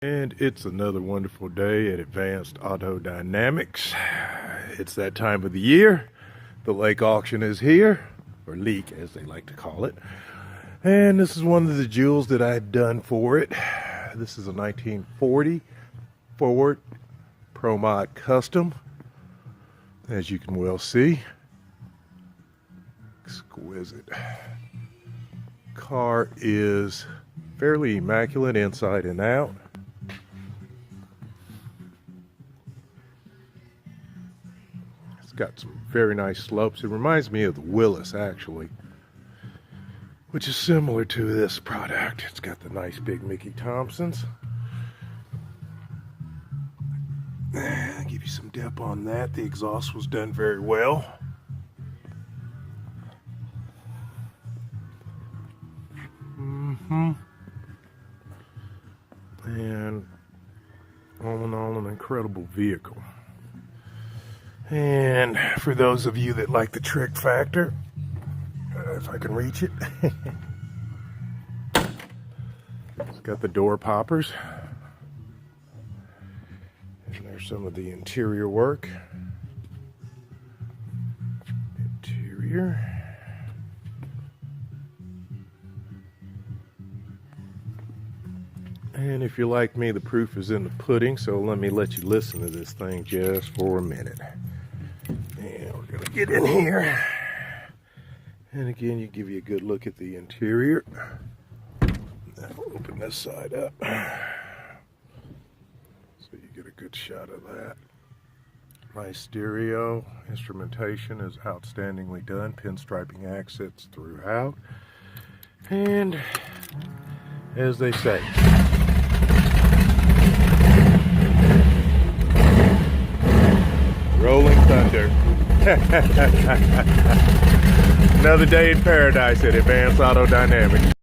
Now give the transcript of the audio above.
And it's another wonderful day at Advanced-AutoDynamics. It's that time of the year. The lake auction is here, or leak as they like to call it. And this is one of the jewels that I've done for it. This is a 1940 Ford Pro Mod Custom. As you can well see, exquisite. Car is fairly immaculate inside and out. It's got some very nice slopes. It reminds me of the Willis, actually, which is similar to this product. It's got the nice big Mickey Thompsons. I'll give you some depth on that. The exhaust was done very well. And all in all, an incredible vehicle. And for those of you that like the trick factor, if I can reach it, it's got the door poppers. And there's some of the interior work. Interior. And if you're like me, the proof is in the pudding, so let me let you listen to this thing just for a minute. And we're gonna get in here. And again, you give you a good look at the interior. Now we'll open this side up, so you get a good shot of that. Nice stereo. Instrumentation is outstandingly done. Pinstriping accents throughout. And as they say, rolling thunder. Another day in paradise at Advanced-AutoDynamics.